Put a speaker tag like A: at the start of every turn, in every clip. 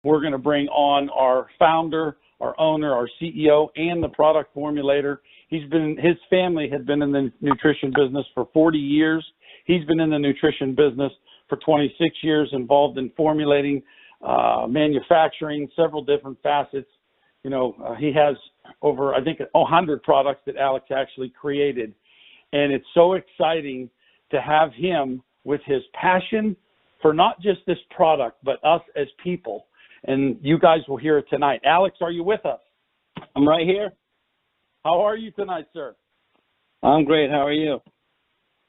A: we're going to bring on our founder, our owner, our CEO, and the product formulator. His family had been in the nutrition business for 40 years. He's been in the nutrition business for 26 years, involved in formulating, manufacturing, several different facets. He has over, I think, 100 products that Alex actually created. And it's so exciting to have him with his passion for not just this product, but us as people. And you guys will hear it tonight. Alex, are you with us?
B: I'm right here.
A: How are you tonight, sir?
B: I'm great. How are you?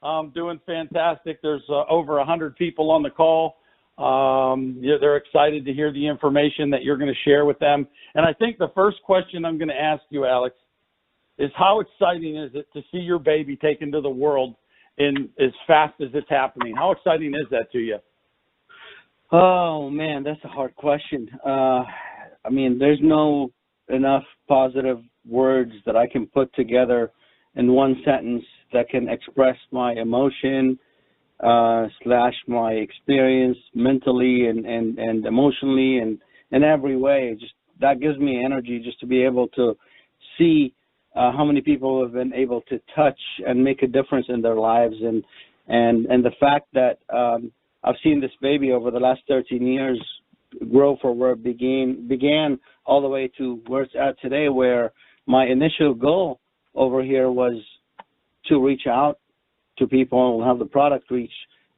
A: I'm doing fantastic. There's over 100 people on the call. They're excited to hear the information that you're going to share with them. And I think the first question I'm going to ask you, Alex, is how exciting is it to see your baby taken to the world in as fast as it's happening? How exciting is that to you?
B: Oh, man, that's a hard question. There's no enough positive words that I can put together in one sentence that can express my emotion / my experience mentally and emotionally and in every way. Just that gives me energy just to be able to see how many people have been able to touch and make a difference in their lives, and the fact that I've seen this baby over the last 13 years grow from where it began all the way to where it's at today, where my initial goal over here was to reach out to people and have the product reach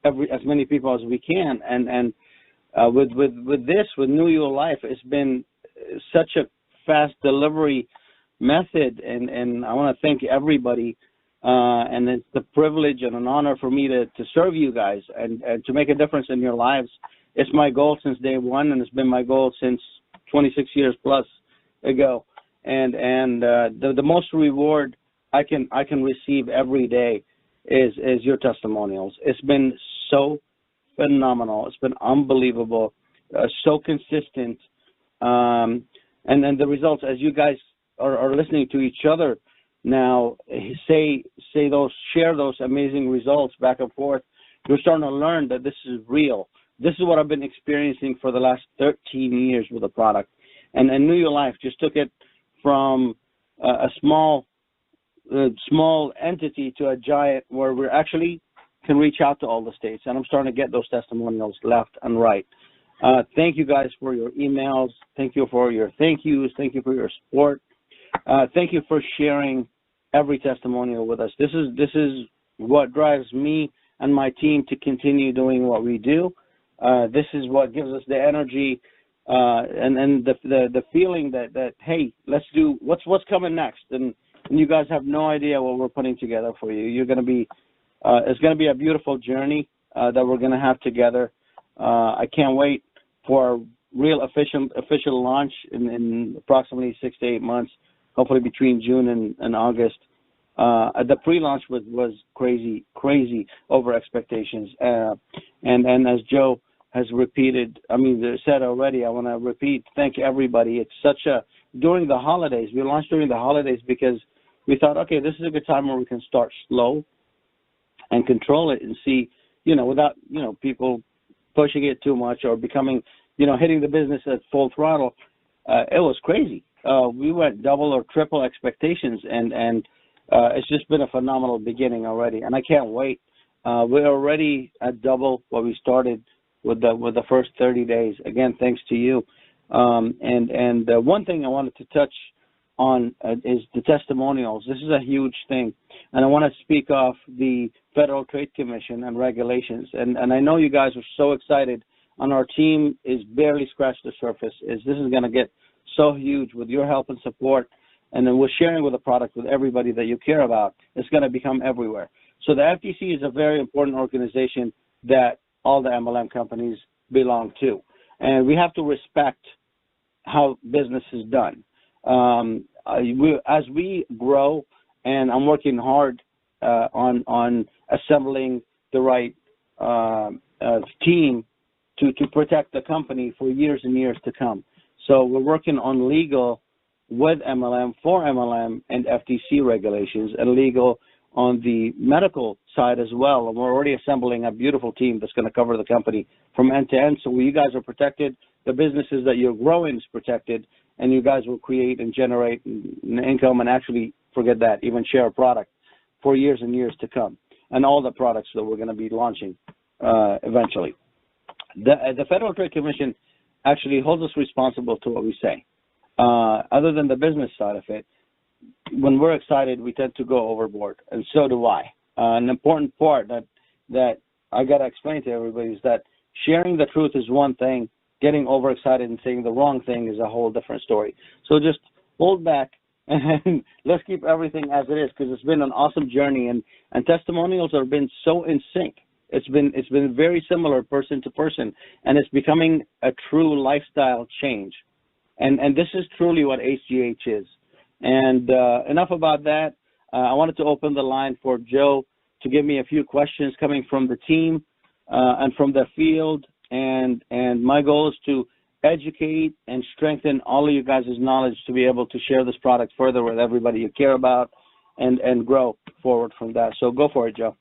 B: as many people as we can. And with New Your Life, it's been such a fast delivery method, and I want to thank everybody. And it's the privilege and an honor for me to serve you guys and to make a difference in your lives. It's my goal since day one, and it's been my goal since 26 years plus ago. And the most reward I can receive every day is your testimonials. It's been so phenomenal. It's been unbelievable, so consistent. And then the results, as you guys are listening to each other now, share those amazing results back and forth. You're starting to learn that this is real. This is what I've been experiencing for the last 13 years with the product. And New Your Life just took it from a small entity to a giant, where we actually can reach out to all the states. And I'm starting to get those testimonials left and right. Thank you guys for your emails. Thank you for your thank yous. Thank you for your support. Thank you for sharing every testimonial with us. This is what drives me and my team to continue doing what we do. This is what gives us the energy and the feeling that hey, let's do what's coming next. And you guys have no idea what we're putting together for you. You're going to be it's going to be a beautiful journey that we're going to have together. I can't wait for a real official launch in approximately 6 to 8 months. Hopefully between June and August. The pre-launch was crazy over expectations. And as Joe has said already, I want to repeat, thank everybody. It's during the holidays, we launched during the holidays because we thought, okay, this is a good time where we can start slow and control it and see, without, people pushing it too much or becoming, hitting the business at full throttle. It was crazy. We went double or triple expectations, and it's just been a phenomenal beginning already, and I can't wait. We're already at double what we started with the first 30 days. Again, thanks to you. And one thing I wanted to touch on is the testimonials. This is a huge thing, and I want to speak off the Federal Trade Commission and regulations. And I know you guys are so excited, and our team is barely scratched the surface. This is going to get so huge with your help and support, and then we're sharing with the product with everybody that you care about. It's going to become everywhere. So the FTC is a very important organization that all the MLM companies belong to, and we have to respect how business is done. As we grow, and I'm working hard on assembling the right team to protect the company for years and years to come. So we're working on legal with MLM, for MLM, and FTC regulations, and legal on the medical side as well. And we're already assembling a beautiful team that's going to cover the company from end to end. So you guys are protected. the businesses that you're growing is protected, and you guys will create and generate income and actually, forget that, even share a product for years and years to come, and all the products that we're going to be launching eventually. The Federal Trade Commission actually holds us responsible to what we say. Other than the business side of it, when we're excited, we tend to go overboard, and so do I. An important part that I got to explain to everybody is that sharing the truth is one thing, getting overexcited and saying the wrong thing is a whole different story. So just hold back and let's keep everything as it is, because it's been an awesome journey, and testimonials have been so in sync. It's been very similar person to person, and it's becoming a true lifestyle change. And this is truly what HGH is. And enough about that. I wanted to open the line for Joe to give me a few questions coming from the team and from the field. And my goal is to educate and strengthen all of you guys' knowledge to be able to share this product further with everybody you care about and grow forward from that. So go for it, Joe.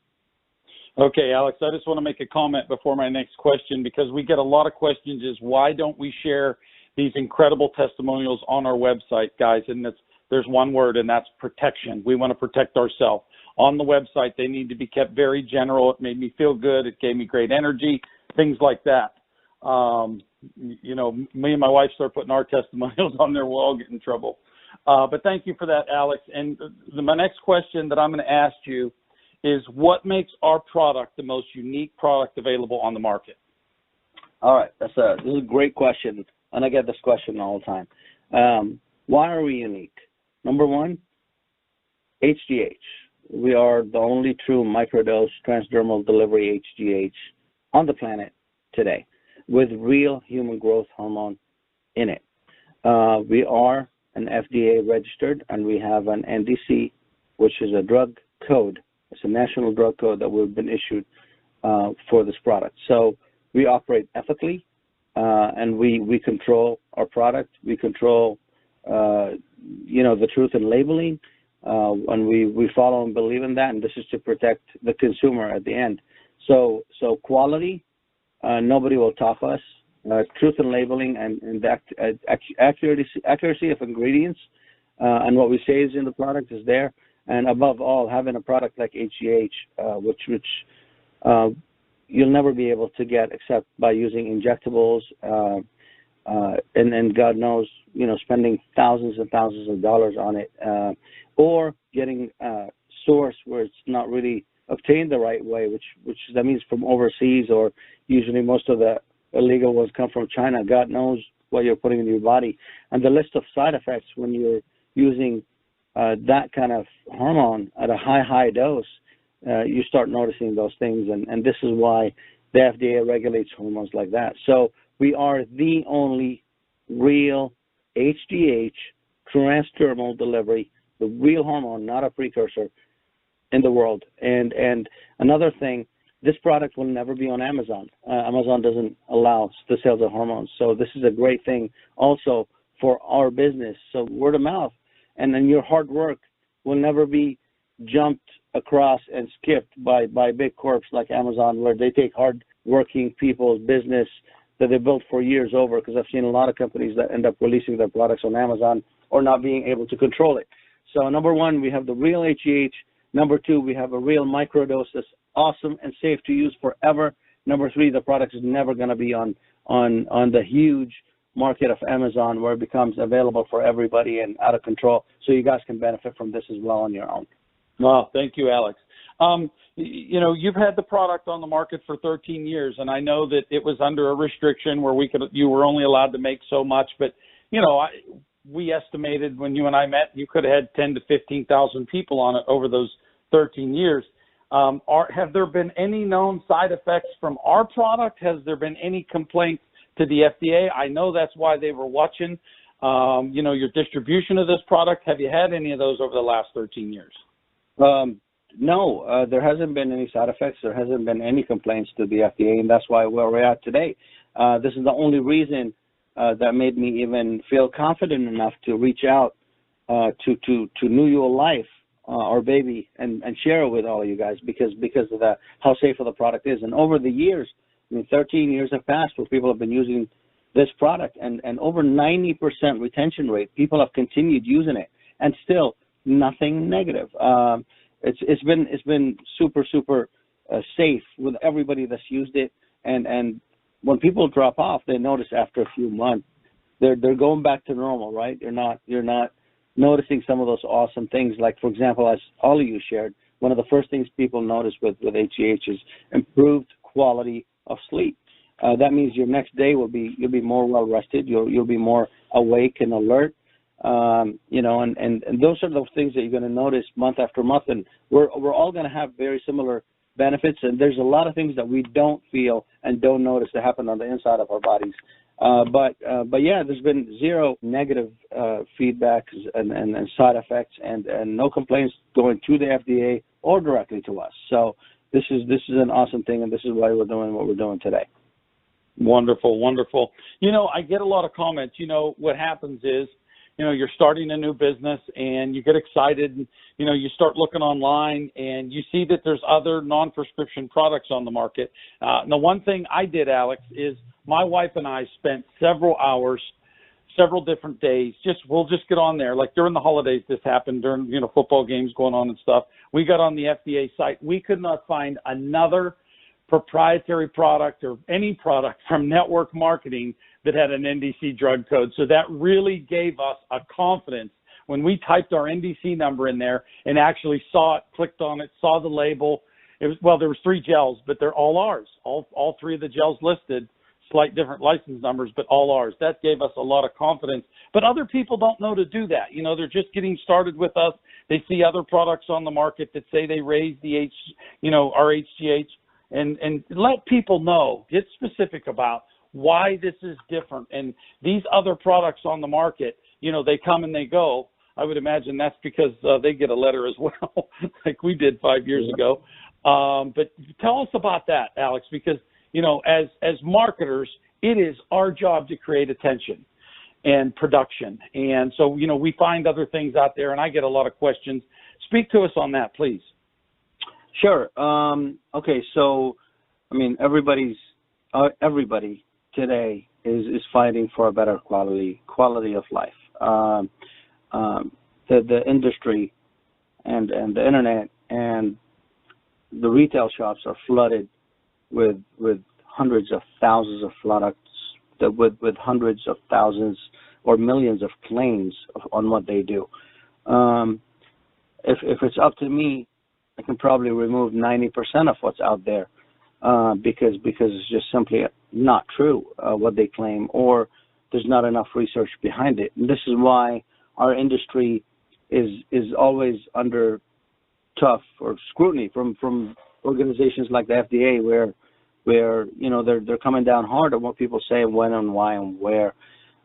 A: Okay, Alex, I just want to make a comment before my next question, because we get a lot of questions is why don't we share these incredible testimonials on our website, guys? And there's one word, and that's protection. We want to protect ourselves. On the website, they need to be kept very general. It made me feel good. It gave me great energy, things like that. You know, me and my wife start putting our testimonials on there, we'll all get in trouble. But thank you for that, Alex. And my next question that I'm going to ask you is, what makes our product the most unique product available on the market?
B: All right, this is a great question, and I get this question all the time. Why are we unique? Number one, HGH. We are the only true microdose transdermal delivery HGH on the planet today with real human growth hormone in it. We are an FDA registered, and we have an NDC, which is a drug code. It's a national drug code that we've been issued for this product. So we operate ethically, and we control our product. We control, the truth in labeling, and we follow and believe in that. And this is to protect the consumer at the end. So quality, nobody will top us. Truth in labeling and the accuracy of ingredients, and what we say is in the product is there. And above all, having a product like HGH, which you'll never be able to get except by using injectables, and God knows, spending thousands and thousands of dollars on it, or getting a source where it's not really obtained the right way, which that means from overseas, or usually most of the illegal ones come from China. God knows what you're putting in your body. And the list of side effects when you're using that kind of hormone at a high dose, you start noticing those things, and this is why the FDA regulates hormones like that. So we are the only real HGH transdermal delivery, the real hormone, not a precursor, in the world. And another thing, this product will never be on Amazon. Amazon doesn't allow the sales of hormones. So this is a great thing also for our business. So word of mouth, and then your hard work will never be jumped across and skipped by big corps like Amazon, where they take hard-working people's business that they built for years over, because I've seen a lot of companies that end up releasing their products on Amazon or not being able to control it. So number one, we have the real HGH. Number two, we have a real microdose that's awesome and safe to use forever. Number three, the product is never going to be on the huge market of Amazon, where it becomes available for everybody and out of control. So you guys can benefit from this as well on your own.
A: Well, thank you, Alex. You've had the product on the market for 13 years, and I know that it was under a restriction where you were only allowed to make so much. But we estimated when you and I met, you could have had 10 to 15,000 people on it over those 13 years. Have there been any known side effects from our product? Has there been any complaints to the FDA? I know that's why they were watching, your distribution of this product. Have you had any of those over the last 13 years?
B: No, there hasn't been any side effects. There hasn't been any complaints to the FDA, and that's why where we're at today. This is the only reason that made me even feel confident enough to reach out to New Your Life, our baby, and share it with all of you guys, because of how safe of the product is. And over the years, 13 years have passed where people have been using this product, and over 90% retention rate. People have continued using it, and still nothing negative. It's been super safe with everybody that's used it, and when people drop off, they notice after a few months they're going back to normal, right? You're not noticing some of those awesome things, like, for example, as all of you shared, one of the first things people notice with HGH is improved quality of sleep. That means your next day you'll be more well rested. You'll be more awake and alert. You know, and those are the things that you're going to notice month after month, and we're all going to have very similar benefits. And there's a lot of things that we don't feel and don't notice that happen on the inside of our bodies. But yeah, there's been zero negative feedback and side effects, and no complaints going to the FDA or directly to us. So this is an awesome thing, and this is why we're doing what we're doing today.
A: Wonderful, wonderful. You know, I get a lot of comments. You know, what happens is, you know, you're starting a new business and you get excited and, you know, you start looking online and you see that there's other non-prescription products on the market. The one thing I did, Alex, is my wife and I spent several hours, several different days. We'll just get on there. Like during the holidays, this happened during, you know, football games going on and stuff. We got on the FDA site. We could not find another proprietary product or any product from network marketing that had an NDC drug code. So that really gave us a confidence when we typed our NDC number in there and actually saw it, clicked on it, saw the label. It was, well, there was 3 gels, but they're all ours. All 3 of the gels listed, slight different license numbers, but all ours. That gave us a lot of confidence. But other people don't know to do that. You know, they're just getting started with us. They see other products on the market that say they raise the our HGH, and let people know, get specific about why this is different. And these other products on the market, you know, they come and they go. I would imagine that's because they get a letter as well, like we did 5 years ago. But tell us about that, Alex, because, you know, as marketers, it is our job to create attention and production. And so, you know, we find other things out there, and I get a lot of questions. Speak to us on that, please.
B: Sure. Okay, so, I mean, everybody today is fighting for a better quality of life. The industry and the internet and the retail shops are flooded with hundreds of thousands of products, with hundreds of thousands or millions of claims on what they do. If it's up to me, I can probably remove 90% of what's out there because it's just simply not true what they claim, or there's not enough research behind it. And this is why our industry is always under tough or scrutiny from organizations like the FDA, where you know they're coming down hard on what people say, when and why and where,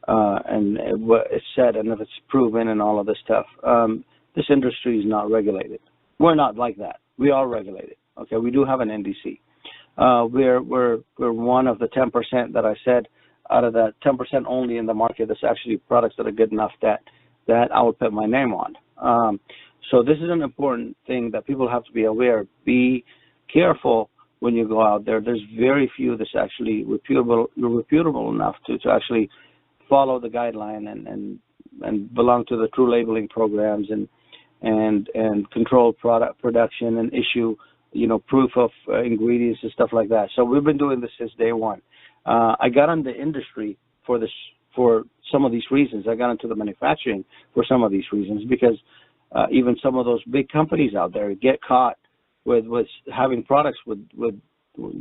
B: and what it's said and if it's proven and all of this stuff. This industry is not regulated. We're not like that. We are regulated. Okay, we do have an NDC. We're one of the 10% that I said, out of that 10% only in the market that's actually products that are good enough that I would put my name on. So this is an important thing that people have to be aware. Be careful when you go out there. There's very few that's actually reputable enough to actually follow the guideline and belong to the true labeling programs and control product production and issue, you know, proof of ingredients and stuff like that. So we've been doing this since day one. I got into the industry for some of these reasons. I got into the manufacturing for some of these reasons, because even some of those big companies out there get caught with having products with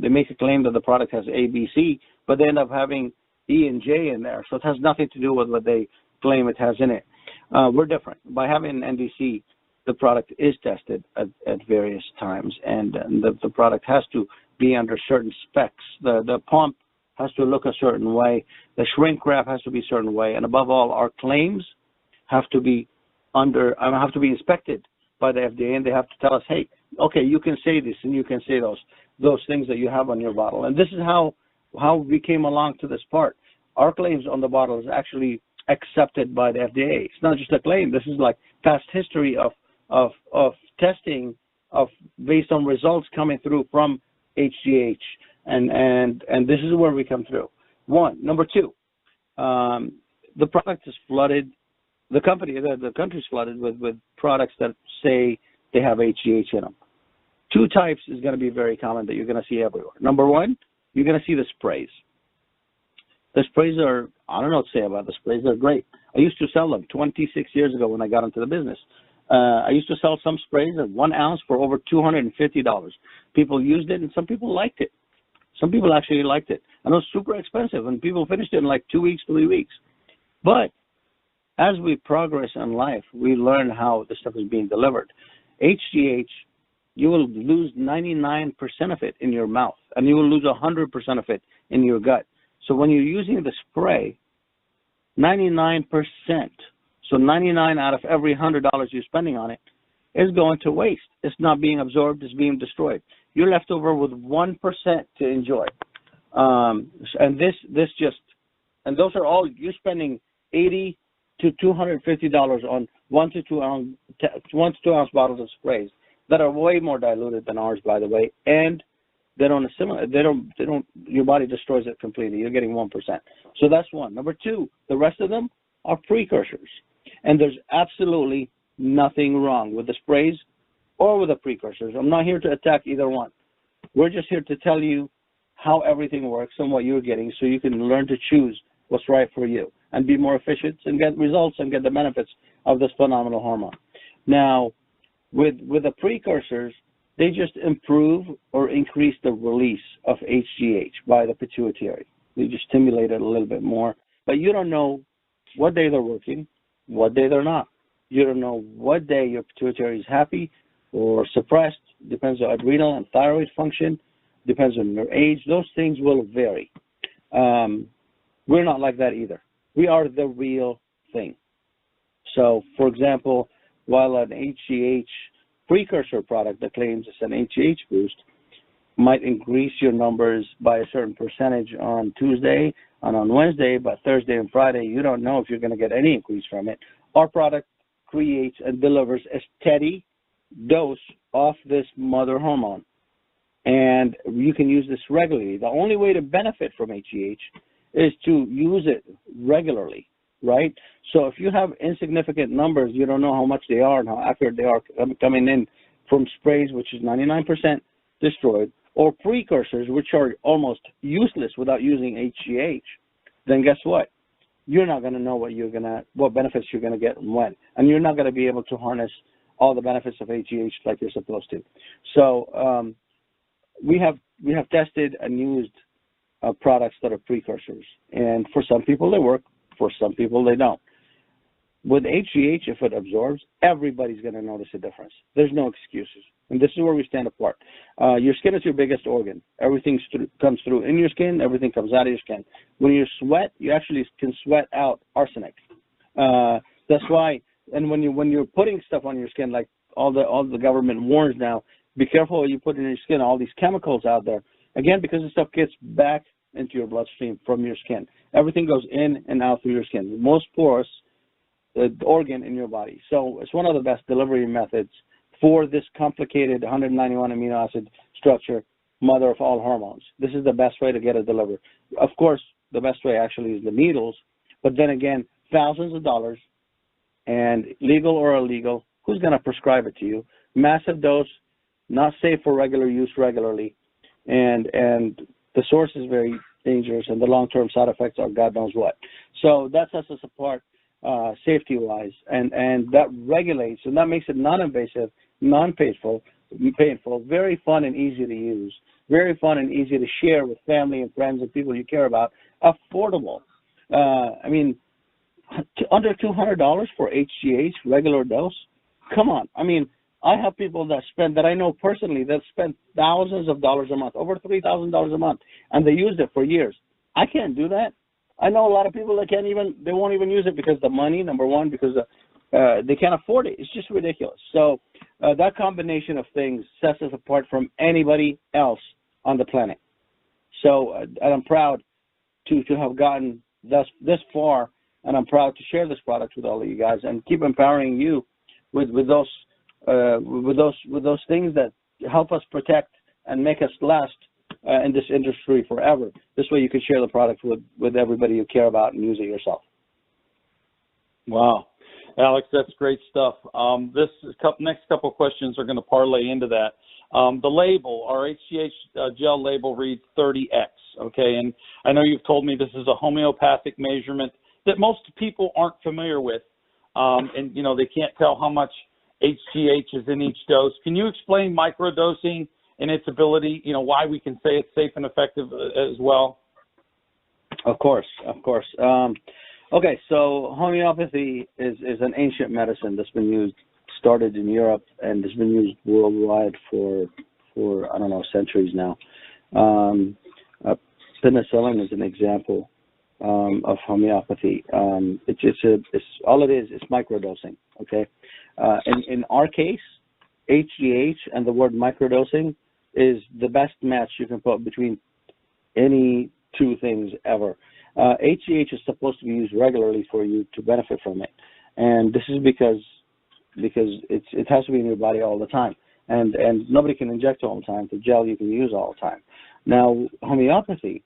B: they make a claim that the product has A, B, C, but they end up having E and J in there. So it has nothing to do with what they claim it has in it. We're different. By having an NDC, the product is tested at various times, and the product has to be under certain specs. The pump has to look a certain way. The shrink wrap has to be a certain way, and above all, our claims have to be inspected by the FDA, and they have to tell us, hey, okay, you can say this and you can say those things that you have on your bottle. And this is how we came along to this part. Our claims on the bottle is actually accepted by the FDA. It's not just a claim. This is like past history of testing based on results coming through from HGH, and this is where we come through. One. Number two, the product is flooded. The country's flooded with products that say they have HGH in them. Two types is going to be very common that you're going to see everywhere. Number one, you're going to see the sprays. The sprays are, I don't know what to say about the sprays. They're great. I used to sell them 26 years ago when I got into the business. I used to sell some sprays at 1 ounce for over $250. People used it, and some people liked it. Some people actually liked it. And it was super expensive, and people finished it in like 2 weeks, 3 weeks. But as we progress in life, we learn how the stuff is being delivered. HGH, you will lose 99% of it in your mouth, and you will lose 100% of it in your gut. So when you're using the spray, 99%, so 99 out of every $100 you're spending on it is going to waste. It's not being absorbed, it's being destroyed. You're left over with 1% to enjoy. And those are all, you're spending $80 to $250 on 1 to 2 ounce bottles of sprays that are way more diluted than ours, by the way, and they don't assimilate. They don't. Your body destroys it completely. You're getting 1%. So that's one. Number two, the rest of them are precursors, and there's absolutely nothing wrong with the sprays or with the precursors. I'm not here to attack either one. We're just here to tell you how everything works and what you're getting, so you can learn to choose what's right for you and be more efficient and get results and get the benefits of this phenomenal hormone. Now, with the precursors, they just improve or increase the release of HGH by the pituitary. They just stimulate it a little bit more. But you don't know what day they're working, what day they're not. You don't know what day your pituitary is happy or suppressed. Depends on adrenal and thyroid function. Depends on your age. Those things will vary. We're not like that either. We are the real thing. So, for example, while an HGH precursor product that claims it's an HGH boost might increase your numbers by a certain percentage on Tuesday and on Wednesday, but Thursday and Friday, you don't know if you're going to get any increase from it. Our product creates and delivers a steady dose of this mother hormone, and you can use this regularly. The only way to benefit from HGH is to use it regularly, right? So if you have insignificant numbers, you don't know how much they are and how accurate they are coming in from sprays, which is 99% destroyed, or precursors, which are almost useless without using HGH, then guess what? You're not going to know what benefits you're going to get and when, and you're not going to be able to harness all the benefits of HGH like you're supposed to. So we have tested and used products that are precursors, and for some people they work, for some people they don't. With HGH, if it absorbs, everybody's going to notice a difference. There's no excuses, and this is where we stand apart. Your skin is your biggest organ. Everything comes through in your skin, everything comes out of your skin. When you sweat, you actually can sweat out arsenic. That's why, and when you're putting stuff on your skin, like all the government warns now, be careful what you put in your skin, all these chemicals out there. Again, because the stuff gets back into your bloodstream from your skin. Everything goes in and out through your skin. The most porous organ in your body. So it's one of the best delivery methods for this complicated 191 amino acid structure, mother of all hormones. This is the best way to get it delivered. Of course, the best way actually is the needles, but then again, thousands of dollars, and legal or illegal, who's going to prescribe it to you? Massive dose, not safe for regular use regularly, and the source is very dangerous, and the long-term side effects are God knows what. So that sets us apart safety-wise, and that regulates, and that makes it non-invasive, non-painful, very fun and easy to use, very fun and easy to share with family and friends and people you care about, affordable. I mean, under $200 for HGH, regular dose? Come on. I mean, I have people that I know personally that spend thousands of dollars a month, over $3,000 a month, and they used it for years. I can't do that. I know a lot of people that they won't even use it because the money, number one, because they can't afford it. It's just ridiculous. So that combination of things sets us apart from anybody else on the planet. So and I'm proud to have gotten this far, and I'm proud to share this product with all of you guys and keep empowering you with those things that help us protect and make us last in this industry forever. This way you can share the product with everybody you care about and use it yourself.
A: Wow. Alex, that's great stuff. Next couple of questions are going to parlay into that. The label, our HGH gel label reads 30X, okay? And I know you've told me this is a homeopathic measurement that most people aren't familiar with, and, you know, they can't tell how much HGH is in each dose. Can you explain microdosing and its ability, you know, why we can say it's safe and effective as well?
B: Of course. Okay, so homeopathy is an ancient medicine that's been started in Europe, and has been used worldwide for I don't know, centuries now. Penicillin is an example of homeopathy. It's all it is microdosing. Okay, in our case, HGH and the word microdosing is the best match you can put between any two things ever. HGH is supposed to be used regularly for you to benefit from it, and this is because it has to be in your body all the time, and nobody can inject all the time. The gel you can use all the time. Now, homeopathy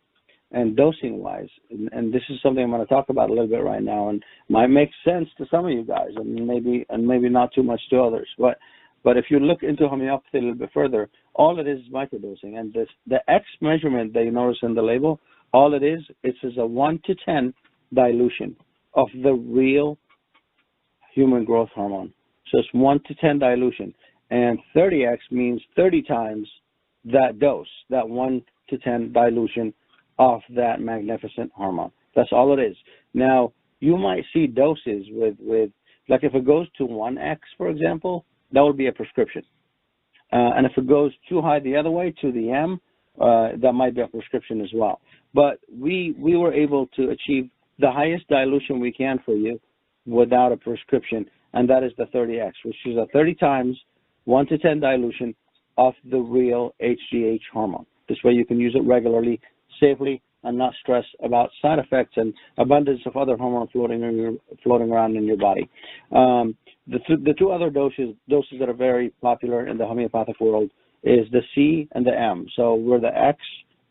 B: and dosing wise, and this is something I'm going to talk about a little bit right now, and might make sense to some of you guys, and maybe not too much to others. But if you look into homeopathy a little bit further, all it is microdosing, and the X measurement that you notice in the label, all it is, it's a 1 to 10 dilution of the real human growth hormone. So it's 1 to 10 dilution, and 30X means 30 times that dose, that 1 to 10 dilution of that magnificent hormone. That's all it is. Now, you might see doses with like if it goes to 1X, for example, that would be a prescription. And if it goes too high the other way to the M, that might be a prescription as well. But we were able to achieve the highest dilution we can for you without a prescription, and that is the 30X, which is a 30 times 1 to 10 dilution of the real HGH hormone. This way you can use it regularly, safely, and not stress about side effects and abundance of other hormones floating around in your body. The two other doses that are very popular in the homeopathic world is the C and the M. So we're the X,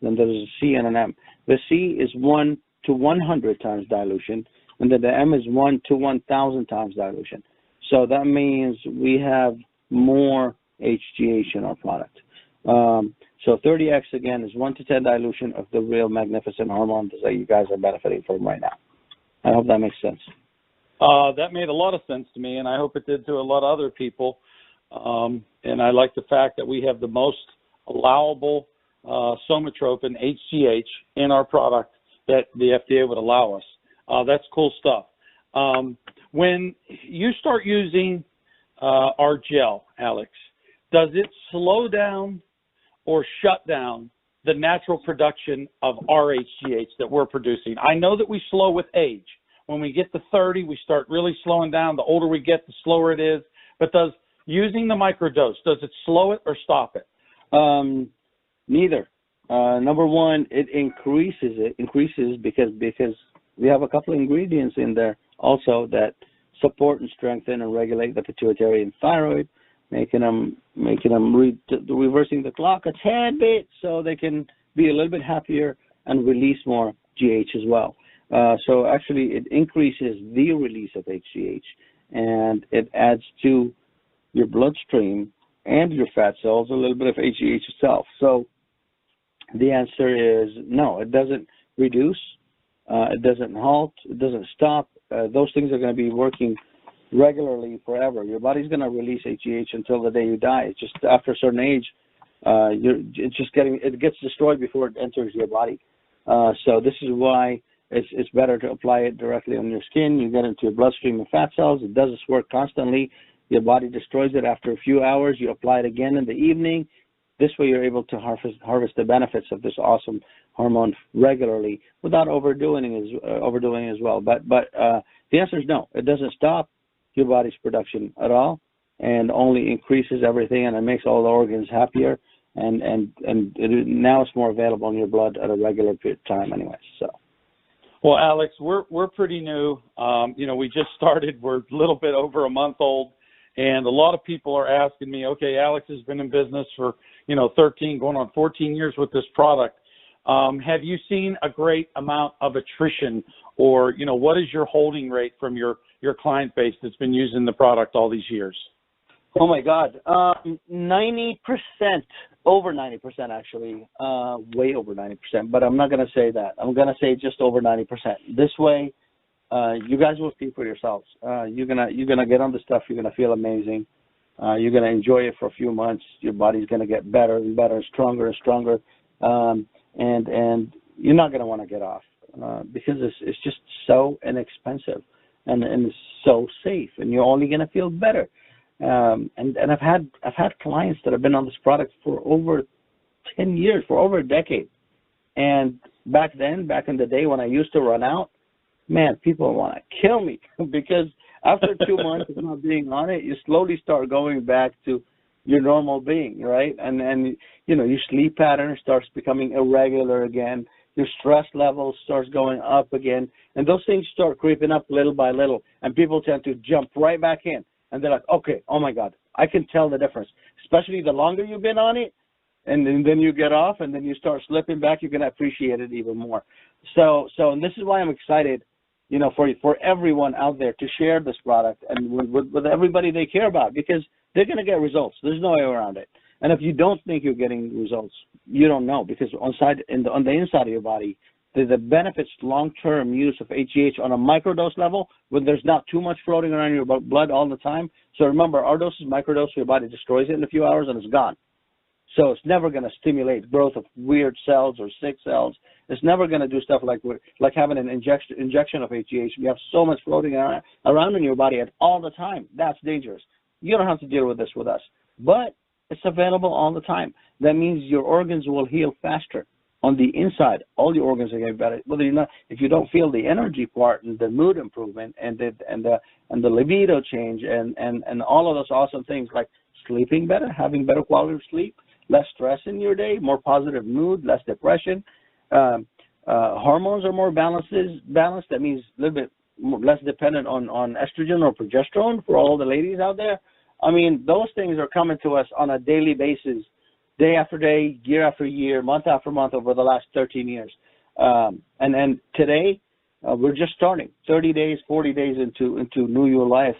B: then there's a C and an M. The C is 1 to 100 times dilution, and then the M is 1 to 1,000 times dilution. So that means we have more HGH in our product. So 30X, again, is 1 to 10 dilution of the real magnificent hormone that you guys are benefiting from right now. I hope that makes sense.
A: That made a lot of sense to me, and I hope it did to a lot of other people. And I like the fact that we have the most allowable somatropin, HGH, in our product that the FDA would allow us. That's cool stuff. When you start using our gel, Alex, does it slow down or shut down the natural production of our HGH that we're producing? I know that we slow with age. When we get to 30, we start really slowing down. The older we get, the slower it is. But does using the microdose, does it slow it or stop it?
B: Neither. Number one, it increases because we have a couple of ingredients in there also that support and strengthen and regulate the pituitary and thyroid, making them reversing the clock a tad bit so they can be a little bit happier and release more GH as well. So actually it increases the release of HGH, and it adds to your bloodstream and your fat cells a little bit of HGH itself. So the answer is no, it doesn't reduce, it doesn't halt, it doesn't stop. Those things are going to be working regularly forever. Your body's going to release HGH until the day you die. It's just after a certain age, it gets destroyed before it enters your body. So this is why it's better to apply it directly on your skin. You get into your bloodstream and fat cells. It does its work constantly. Your body destroys it after a few hours. You apply it again in the evening. This way you're able to harvest the benefits of this awesome hormone regularly without overdoing it as well. But the answer is no. It doesn't stop your body's production at all, and only increases everything, and it makes all the organs happier. And now it's more available in your blood at a regular period of time, anyway. So.
A: Well, Alex, we're pretty new. We just started. We're a little bit over a month old, and a lot of people are asking me, okay, Alex has been in business for 13 going on 14 years with this product. Have you seen a great amount of attrition, or, what is your holding rate from your client base that's been using the product all these years?
B: Oh my God, 90%, over 90% actually, way over 90%. But I'm not going to say that. I'm going to say just over 90%. This way, you guys will see for yourselves. You're gonna get on the stuff. You're gonna feel amazing. You're gonna enjoy it for a few months. Your body's gonna get better and better, stronger and stronger, and you're not gonna want to get off because it's just so inexpensive and it's so safe, and you're only gonna feel better. And I've had clients that have been on this product for over 10 years, for over a decade. And back in the day when I used to run out, man, people want to kill me because after 2 months of not being on it, you slowly start going back to your normal being, right? And your sleep pattern starts becoming irregular again. Your stress level starts going up again. And those things start creeping up little by little. And people tend to jump right back in. And they're like, okay, oh my God, I can tell the difference. Especially the longer you've been on it, and then you get off, and then you start slipping back, you're going to appreciate it even more. So and this is why I'm excited, for everyone out there to share this product and with everybody they care about, because they're going to get results. There's no way around it. And if you don't think you're getting results, you don't know, because on the inside of your body, the benefits long-term use of HGH on a microdose level, when there's not too much floating around your blood all the time. So remember, our dose is microdose, so your body destroys it in a few hours and it's gone. So it's never going to stimulate growth of weird cells or sick cells. It's never going to do stuff like having an injection of HGH. You have so much floating around in your body all the time. That's dangerous. You don't have to deal with this with us. But it's available all the time. That means your organs will heal faster. On the inside, all your organs are getting better. If you don't feel the energy part and the mood improvement and the libido change and all of those awesome things like sleeping better, having better quality of sleep, less stress in your day, more positive mood, less depression, hormones are more balanced. That means a little bit less dependent on estrogen or progesterone for all the ladies out there. I mean, those things are coming to us on a daily basis, day after day, year after year, month after month over the last 13 years. And today, we're just starting 30 days, 40 days into New Year life.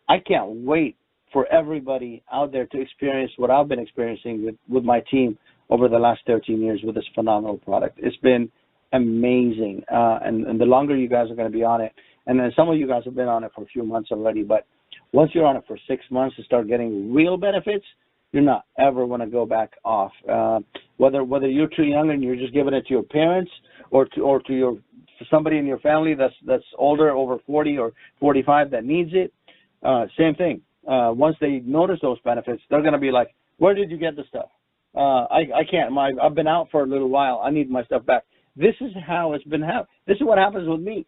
B: I can't wait for everybody out there to experience what I've been experiencing with my team over the last 13 years with this phenomenal product. It's been amazing. And the longer you guys are going to be on it, and then some of you guys have been on it for a few months already, but once you're on it for 6 months to start getting real benefits, you're not ever going to go back off. Whether you're too young and you're just giving it to your parents or to somebody in your family that's older, over 40 or 45 that needs it, same thing. Once they notice those benefits, they're going to be like, where did you get the stuff? I can't. I've been out for a little while. I need my stuff back. This is how it's been happening. This is what happens with me.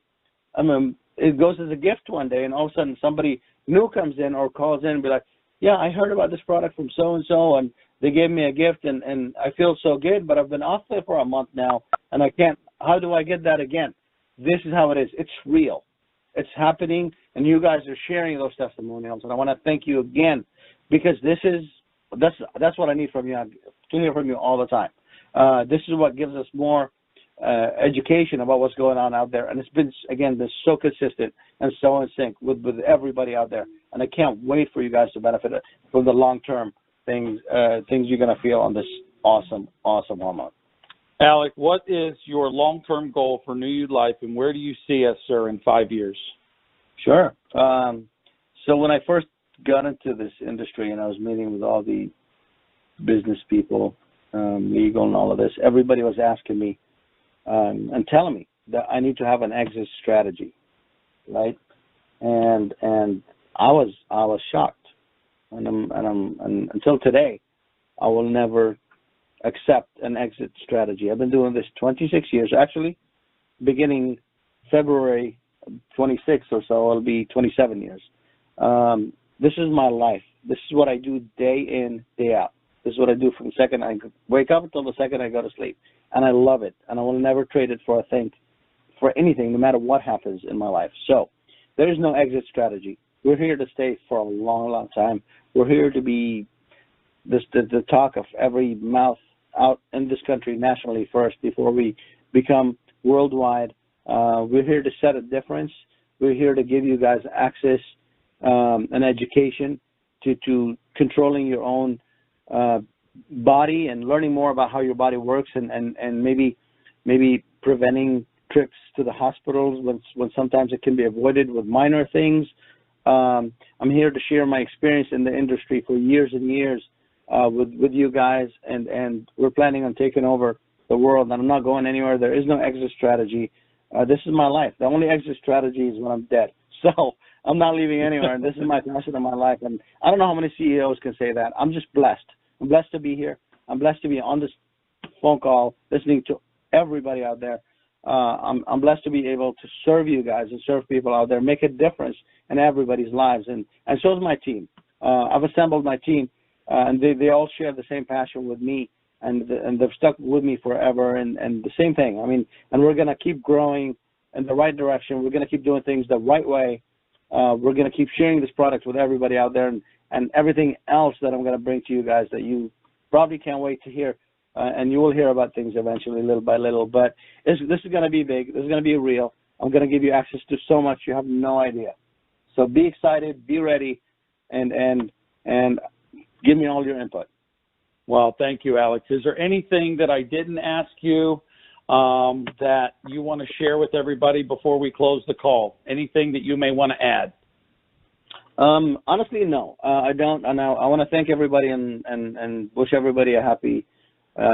B: I mean, it goes as a gift one day, and all of a sudden somebody new comes in or calls in and be like, yeah, I heard about this product from so-and-so, and they gave me a gift, and I feel so good, but I've been off there for a month now, and I can't. How do I get that again? This is how it is. It's real. It's happening, and you guys are sharing those testimonials, and I want to thank you again, because that's what I need from you, to hear from you all the time. This is what gives us more education about what's going on out there, and it's been so consistent and so in sync with everybody out there, and I can't wait for you guys to benefit from the long-term things you're going to feel on this awesome hormone.
A: Alec, what is your long-term goal for New You Life, and where do you see us, sir, in 5 years?
B: Sure. So when I first got into this industry and I was meeting with all the business people, legal and all of this, everybody was asking me and telling me that I need to have an exit strategy, right? And I was shocked, and until today, I will never accept an exit strategy. I've been doing this 26 years. Actually, beginning February 26th or so, it'll be 27 years. This is my life. This is what I do day in, day out. This is what I do from the second I wake up until the second I go to sleep. And I love it. And I will never trade it for anything, no matter what happens in my life. So there is no exit strategy. We're here to stay for a long, long time. We're here to be the talk of every mouth out in this country nationally first before we become worldwide. We're here to set a difference. We're here to give you guys access and education to controlling your own body and learning more about how your body works, and maybe preventing trips to the hospitals when sometimes it can be avoided with minor things. I'm here to share my experience in the industry for years and years with you guys, and we're planning on taking over the world, and I'm not going anywhere. There is no exit strategy. This is my life. The only exit strategy is when I'm dead. So I'm not leaving anywhere, and this is my passion of my life. And I don't know how many CEOs can say that. I'm just blessed. I'm blessed to be here. I'm blessed to be on this phone call listening to everybody out there. I'm blessed to be able to serve you guys and serve people out there, make a difference in everybody's lives. And so is my team. I've assembled my team, and they all share the same passion with me, and they've stuck with me forever. And the same thing. I mean, and we're going to keep growing in the right direction. We're going to keep doing things the right way. We're going to keep sharing this product with everybody out there, and everything else that I'm going to bring to you guys that you probably can't wait to hear. And you will hear about things eventually, little by little. But this is going to be big. This is going to be real. I'm going to give you access to so much you have no idea. So be excited, be ready, and give me all your input.
A: Well, thank you, Alex. Is there anything that I didn't ask you that you want to share with everybody before we close the call? Anything that you may want to add?
B: Honestly, no, I don't. And I want to thank everybody and wish everybody a happy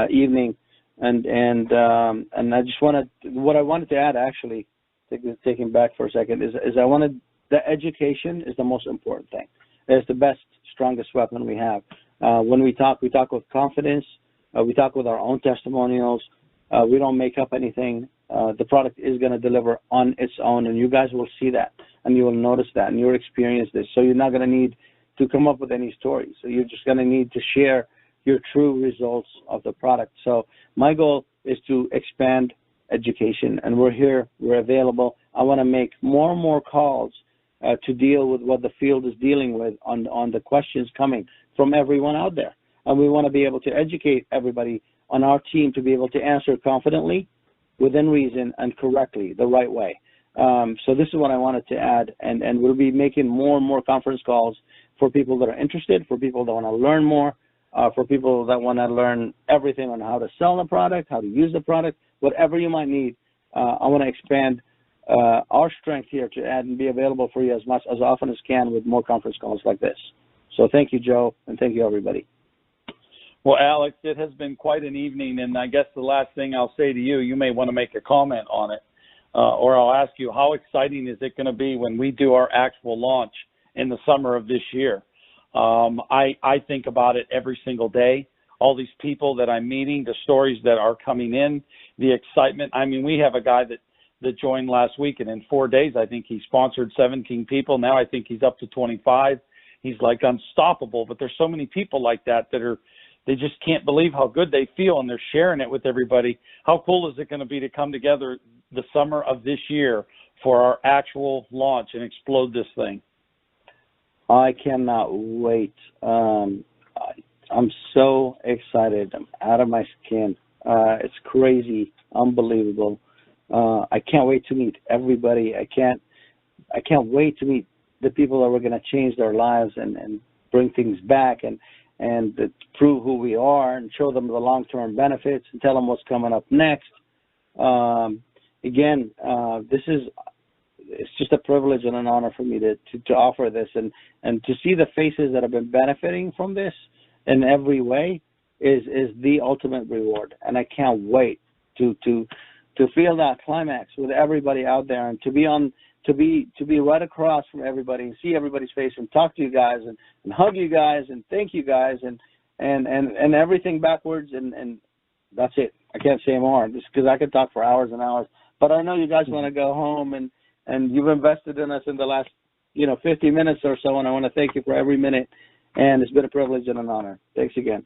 B: evening. And I just what I wanted to add, actually, taking back for a second, is the education is the most important thing. It's the best, strongest weapon we have. When we talk with confidence. We talk with our own testimonials. We don't make up anything. The product is going to deliver on its own, and you guys will see that, and you will notice that, and you'll experience this. So you're not going to need to come up with any stories. So you're just going to need to share your true results of the product. So my goal is to expand education, and we're here. We're available. I want to make more and more calls to deal with what the field is dealing with on the questions coming from everyone out there. And we want to be able to educate everybody on our team to be able to answer confidently, within reason, and correctly, the right way. So this is what I wanted to add, and we'll be making more and more conference calls for people that are interested, for people that want to learn more, for people that want to learn everything on how to sell the product, how to use the product, whatever you might need. I want to expand our strength here to add and be available for you as often as can with more conference calls like this. So thank you, Joe, and thank you, everybody.
A: Well, Alex, it has been quite an evening, and I guess the last thing I'll say to you, you may want to make a comment on it, or I'll ask you, how exciting is it going to be when we do our actual launch in the summer of this year? I think about it every single day, all these people that I'm meeting, the stories that are coming in, the excitement. I mean, we have a guy that joined last week, and in 4 days, I think he sponsored 17 people. Now I think he's up to 25. He's like unstoppable, but there's so many people like that they just can't believe how good they feel, and they're sharing it with everybody. How cool is it going to be to come together the summer of this year for our actual launch and explode this thing?
B: I cannot wait. I'm so excited. I'm out of my skin. It's crazy, unbelievable. I can't wait to meet everybody. I can't wait to meet the people that we're going to change their lives and bring things back and prove who we are and show them the long-term benefits and tell them what's coming up next. Again, it's just a privilege and an honor for me to offer this and to see the faces that have been benefiting from this in every way is the ultimate reward. And I can't wait to feel that climax with everybody out there and to be right across from everybody and see everybody's face and talk to you guys and hug you guys and thank you guys and everything backwards and that's it. I can't say more just because I could talk for hours and hours. But I know you guys want to go home and you've invested in us in the last 50 minutes or so, and I want to thank you for every minute. And it's been a privilege and an honor. Thanks again.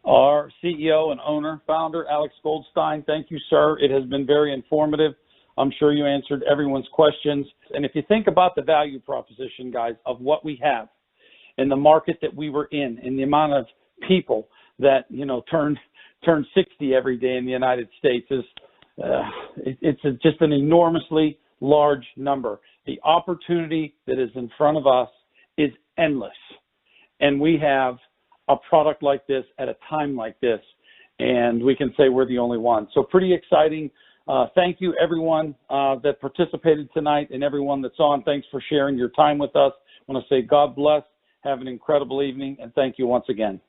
A: Our CEO and owner, founder, Alex Goldstein, thank you, sir. It has been very informative. I'm sure you answered everyone's questions. And if you think about the value proposition, guys, of what we have in the market that we were in the amount of people that, turn 60 every day in the United States is, it's just an enormously large number. The opportunity that is in front of us is endless. And we have a product like this at a time like this, and we can say we're the only one. So pretty exciting. Thank you, everyone that participated tonight, and everyone that's on. Thanks for sharing your time with us. I want to say God bless. Have an incredible evening, and thank you once again.